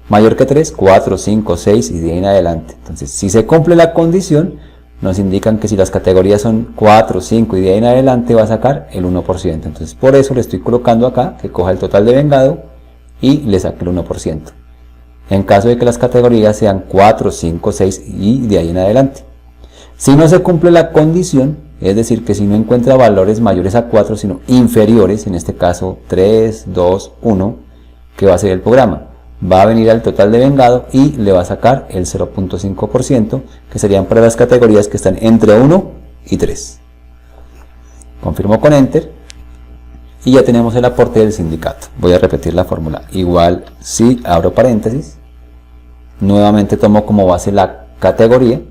Mayor que 3, 4, 5, 6 y de ahí en adelante. Entonces, si se cumple la condición, nos indican que si las categorías son 4, 5 y de ahí en adelante va a sacar el 1%. Entonces, por eso le estoy colocando acá que coja el total de vengado y le saque el 1%. En caso de que las categorías sean 4, 5, 6 y de ahí en adelante. Si no se cumple la condición, es decir, que si no encuentra valores mayores a 4, sino inferiores, en este caso 3, 2, 1, ¿qué va a hacer el programa? Va a venir al total de vengado y le va a sacar el 0.5%, que serían para las categorías que están entre 1 y 3. Confirmo con enter y ya tenemos el aporte del sindicato. Voy a repetir la fórmula. Igual si abro paréntesis, Nuevamente tomo como base la categoría,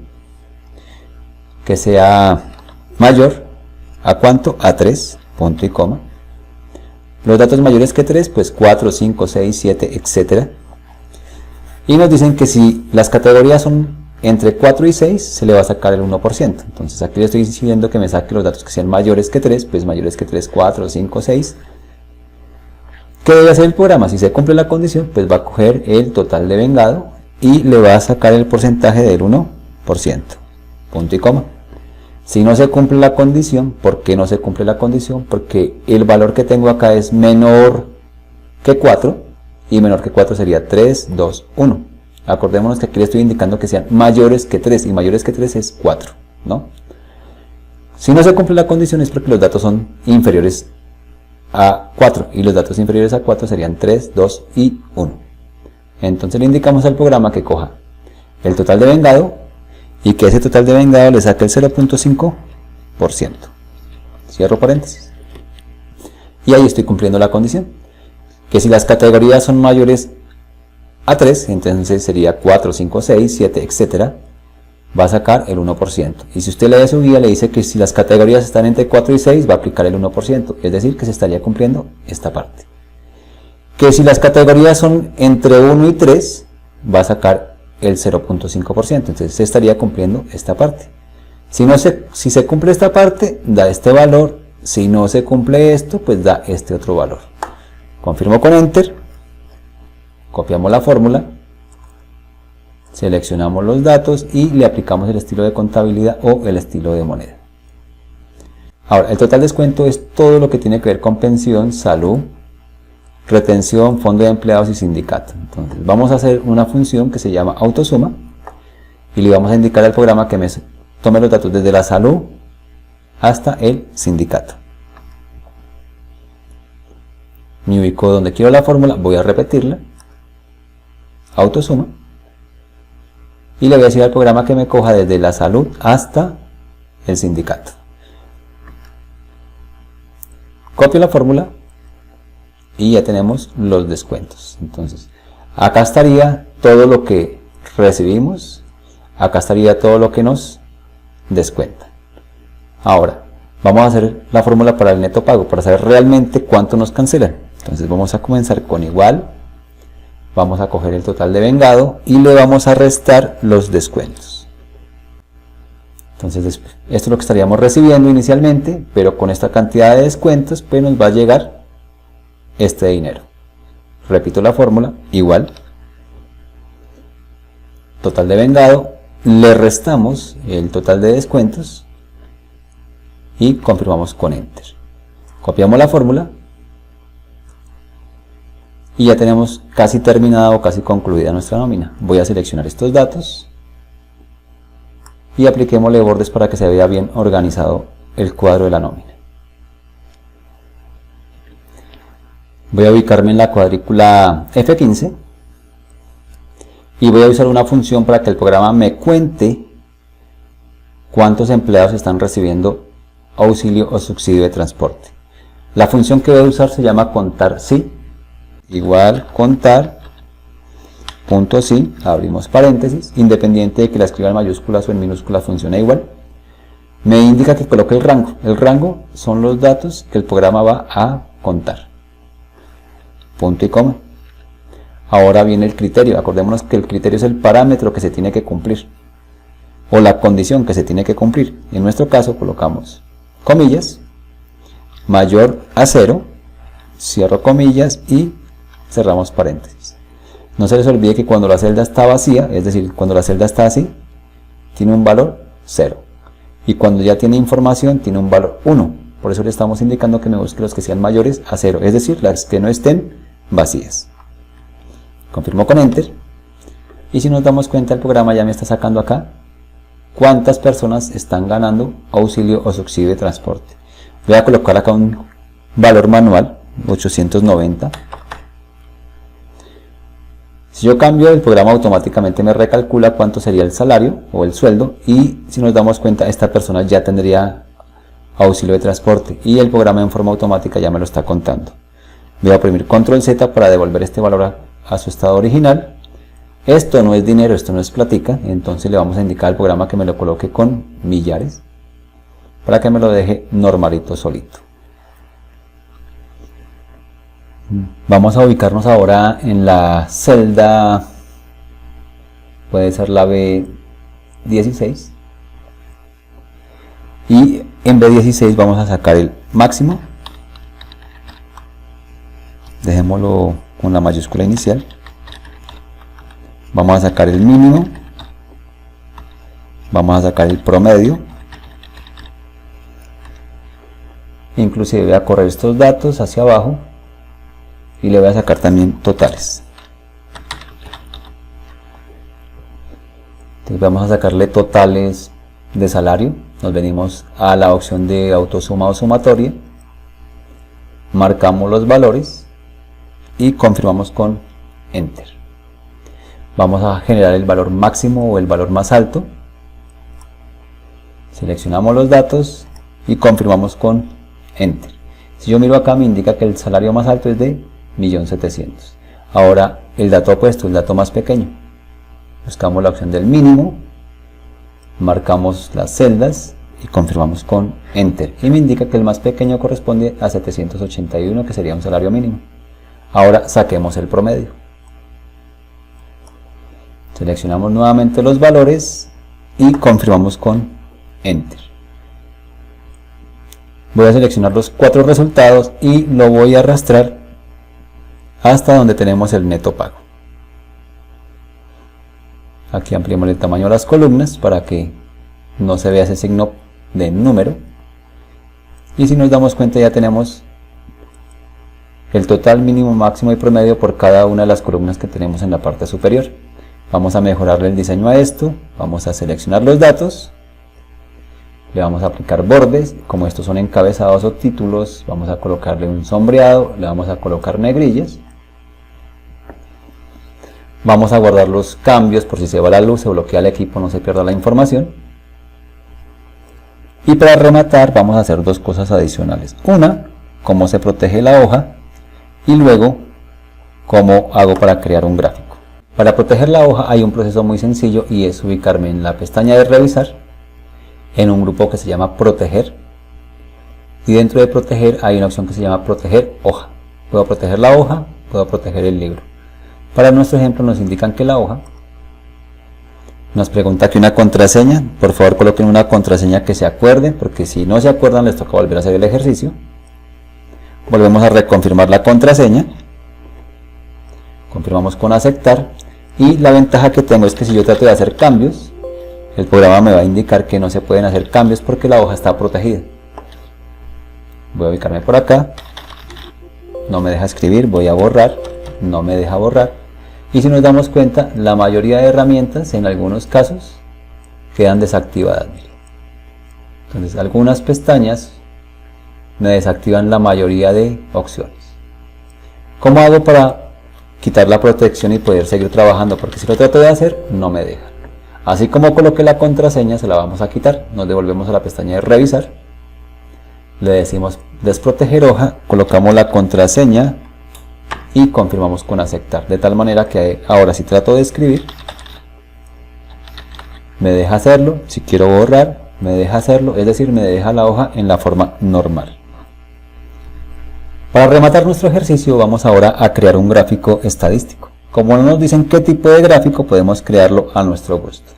que sea mayor a ¿cuánto? A 3, punto y coma. Los datos mayores que 3, pues 4, 5, 6, 7, etc. Y nos dicen que si las categorías son entre 4 y 6, se le va a sacar el 1%. Entonces aquí le estoy diciendo que me saque los datos que sean mayores que 3, pues mayores que 3, 4, 5, 6. ¿Qué debe hacer el programa? Si se cumple la condición, pues va a coger el total de vengado y le va a sacar el porcentaje del 1%. Punto y coma. Si no se cumple la condición, ¿por qué no se cumple la condición? Porque el valor que tengo acá es menor que 4 y menor que 4 sería 3, 2, 1. Acordémonos que aquí le estoy indicando que sean mayores que 3 y mayores que 3 es 4, ¿no? Si no se cumple la condición es porque los datos son inferiores a 4 y los datos inferiores a 4 serían 3, 2 y 1. Entonces le indicamos al programa que coja el total de vengado y que ese total de vengado le saque el 0.5%. Cierro paréntesis. Y ahí estoy cumpliendo la condición. Que si las categorías son mayores a 3, entonces sería 4, 5, 6, 7, etc. Va a sacar el 1%. Y si usted lee su guía, le dice que si las categorías están entre 4 y 6, va a aplicar el 1%. Es decir, que se estaría cumpliendo esta parte. Que si las categorías son entre 1 y 3, va a sacar el 0.5%, entonces se estaría cumpliendo esta parte. Si se cumple esta parte, da este valor. Si no se cumple esto, pues da este otro valor. Confirmo con Enter, copiamos la fórmula, seleccionamos los datos y le aplicamos el estilo de contabilidad o el estilo de moneda. Ahora, el total descuento es todo lo que tiene que ver con pensión, salud, retención, fondo de empleados y sindicato. Entonces vamos a hacer una función que se llama autosuma y le vamos a indicar al programa que me tome los datos desde la salud hasta el sindicato. Me ubico donde quiero la fórmula, voy a repetirla, autosuma, y le voy a decir al programa que me coja desde la salud hasta el sindicato. Copio la fórmula y ya tenemos los descuentos. Entonces acá estaría todo lo que recibimos, acá estaría todo lo que nos descuentan. Ahora vamos a hacer la fórmula para el neto pago, para saber realmente cuánto nos cancelan. Entonces vamos a comenzar con igual, vamos a coger el total de vengado y le vamos a restar los descuentos. Entonces esto es lo que estaríamos recibiendo inicialmente, pero con esta cantidad de descuentos pues nos va a llegar este dinero. Repito la fórmula, igual, total de vengado, le restamos el total de descuentos y confirmamos con Enter. Copiamos la fórmula y ya tenemos casi terminada o casi concluida nuestra nómina. Voy a seleccionar estos datos y apliquémosle bordes para que se vea bien organizado el cuadro de la nómina. Voy a ubicarme en la cuadrícula F15 y voy a usar una función para que el programa me cuente cuántos empleados están recibiendo auxilio o subsidio de transporte. La función que voy a usar se llama contar si, igual contar punto si, abrimos paréntesis, independiente de que la escriba en mayúsculas o en minúsculas funciona igual. Me indica que coloque el rango. El rango son los datos que el programa va a contar. Punto y coma. Ahora viene el criterio. Acordémonos que el criterio es el parámetro que se tiene que cumplir o la condición que se tiene que cumplir. En nuestro caso colocamos comillas, mayor a 0, cierro comillas y cerramos paréntesis. No se les olvide que cuando la celda está vacía, es decir, cuando la celda está así, tiene un valor 0. Y cuando ya tiene información, tiene un valor 1. Por eso le estamos indicando que me busque los que sean mayores a 0, es decir, las que no estén vacías. Confirmo con Enter. Y si nos damos cuenta, el programa ya me está sacando acá cuántas personas están ganando auxilio o subsidio de transporte. Voy a colocar acá un valor manual, 890. Si yo cambio, el programa automáticamente me recalcula cuánto sería el salario o el sueldo, y si nos damos cuenta, esta persona ya tendría auxilio de transporte y el programa en forma automática ya me lo está contando. Voy a oprimir Control Z para devolver este valor a su estado original. Esto no es dinero, esto no es platica, entonces le vamos a indicar al programa que me lo coloque con millares para que me lo deje normalito solito. Vamos a ubicarnos ahora en la celda, puede ser la B16, y en B16 vamos a sacar el máximo, dejémoslo con la mayúscula inicial, vamos a sacar el mínimo, vamos a sacar el promedio, inclusive voy a correr estos datos hacia abajo y le voy a sacar también totales. Entonces vamos a sacarle totales de salario, nos venimos a la opción de autosuma o sumatoria, marcamos los valores y confirmamos con Enter. Vamos a generar el valor máximo o el valor más alto, seleccionamos los datos y confirmamos con Enter. Si yo miro acá me indica que el salario más alto es de 1.700.000. Ahora el dato opuesto, el dato más pequeño, buscamos la opción del mínimo, marcamos las celdas y confirmamos con Enter y me indica que el más pequeño corresponde a 781, que sería un salario mínimo. Ahora saquemos el promedio, seleccionamos nuevamente los valores y confirmamos con Enter. Voy a seleccionar los 4 resultados y lo voy a arrastrar hasta donde tenemos el neto pago. Aquí ampliamos el tamaño de las columnas para que no se vea ese signo de número, y si nos damos cuenta ya tenemos el total, mínimo, máximo y promedio por cada una de las columnas que tenemos en la parte superior. Vamos a mejorarle el diseño a esto, vamos a seleccionar los datos, le vamos a aplicar bordes, como estos son encabezados o títulos, vamos a colocarle un sombreado, le vamos a colocar negrillas. Vamos a guardar los cambios por si se va la luz, se bloquea el equipo, no se pierda la información. Y para rematar vamos a hacer 2 cosas adicionales. Una, cómo se protege la hoja, y luego cómo hago para crear un gráfico. Para proteger la hoja hay un proceso muy sencillo y es ubicarme en la pestaña de revisar, en un grupo que se llama proteger, y dentro de proteger hay una opción que se llama proteger hoja. Puedo proteger la hoja, puedo proteger el libro. Para nuestro ejemplo nos indican que la hoja nos pregunta aquí una contraseña. Por favor coloquen una contraseña que se acuerden, porque si no se acuerdan les toca volver a hacer el ejercicio. Volvemos a reconfirmar la contraseña, confirmamos con aceptar, y la ventaja que tengo es que si yo trato de hacer cambios, el programa me va a indicar que no se pueden hacer cambios porque la hoja está protegida. Voy a ubicarme por acá, no me deja escribir, voy a borrar, no me deja borrar. Y si nos damos cuenta, la mayoría de herramientas en algunos casos quedan desactivadas. Entonces algunas pestañas me desactivan la mayoría de opciones. ¿Cómo hago para quitar la protección y poder seguir trabajando? Porque si lo trato de hacer, no me deja. Así como coloqué la contraseña, se la vamos a quitar. Nos devolvemos a la pestaña de revisar. Le decimos desproteger hoja, colocamos la contraseña y confirmamos con aceptar, de tal manera que ahora si trato de escribir me deja hacerlo, si quiero borrar me deja hacerlo, es decir, me deja la hoja en la forma normal. Para rematar nuestro ejercicio vamos ahora a crear un gráfico estadístico. Como no nos dicen qué tipo de gráfico, podemos crearlo a nuestro gusto.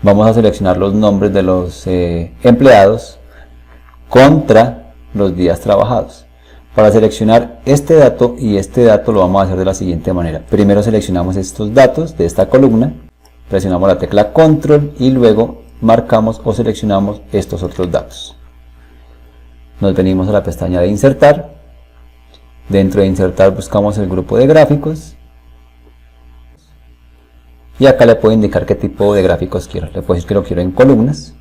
Vamos a seleccionar los nombres de los empleados contra los días trabajados. Para seleccionar este dato y este dato lo vamos a hacer de la siguiente manera. Primero seleccionamos estos datos de esta columna, presionamos la tecla control y luego marcamos o seleccionamos estos otros datos. Nos venimos a la pestaña de insertar. Dentro de insertar buscamos el grupo de gráficos y acá le puedo indicar qué tipo de gráficos quiero. Le puedo decir que lo quiero en columnas,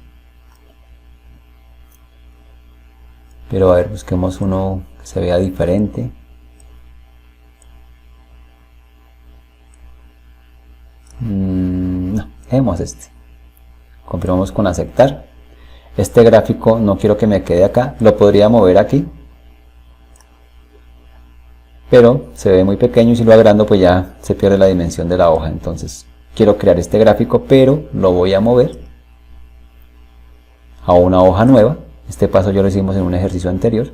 pero a ver, busquemos uno que se vea diferente. No, dejemos este. Confirmamos con aceptar. Este gráfico no quiero que me quede acá, lo podría mover aquí, pero se ve muy pequeño y si lo agrando pues ya se pierde la dimensión de la hoja. Entonces quiero crear este gráfico, pero lo voy a mover a una hoja nueva. Este paso ya lo hicimos en un ejercicio anterior.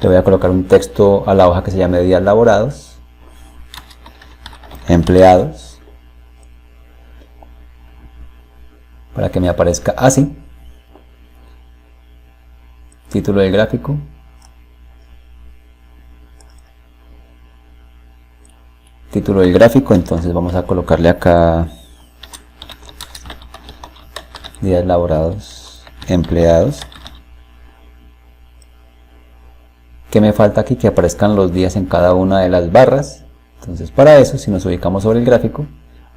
Le voy a colocar un texto a la hoja que se llame días laborados, empleados, para que me aparezca así. Título del gráfico, título del gráfico, entonces vamos a colocarle acá días laborados, empleados. ¿Qué me falta aquí? Que aparezcan los días en cada una de las barras. Entonces para eso, si nos ubicamos sobre el gráfico,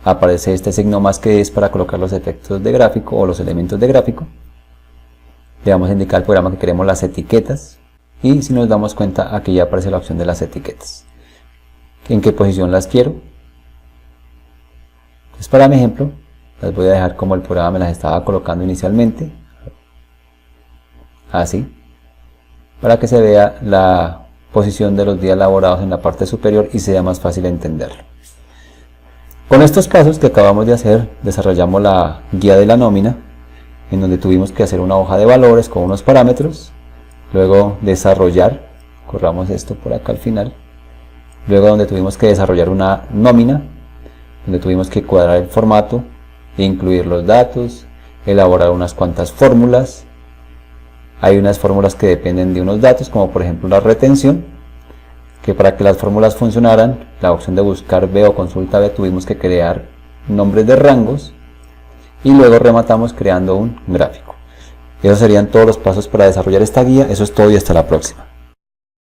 aparece este signo más, que es para colocar los efectos de gráfico o los elementos de gráfico. Le vamos a indicar al programa que queremos las etiquetas, y si nos damos cuenta, aquí ya aparece la opción de las etiquetas. ¿En qué posición las quiero? Entonces para mi ejemplo las voy a dejar como el programa me las estaba colocando inicialmente, así, para que se vea la posición de los días laborados en la parte superior y sea más fácil entenderlo. Con estos pasos que acabamos de hacer, desarrollamos la guía de la nómina, en donde tuvimos que hacer una hoja de valores con unos parámetros, luego desarrollar, corramos esto por acá al final, luego donde tuvimos que desarrollar una nómina, donde tuvimos que cuadrar el formato, incluir los datos, elaborar unas cuantas fórmulas. Hay unas fórmulas que dependen de unos datos, como por ejemplo la retención, que para que las fórmulas funcionaran, la opción de buscar B o consulta B, tuvimos que crear nombres de rangos, y luego rematamos creando un gráfico. Esos serían todos los pasos para desarrollar esta guía. Eso es todo y hasta la próxima.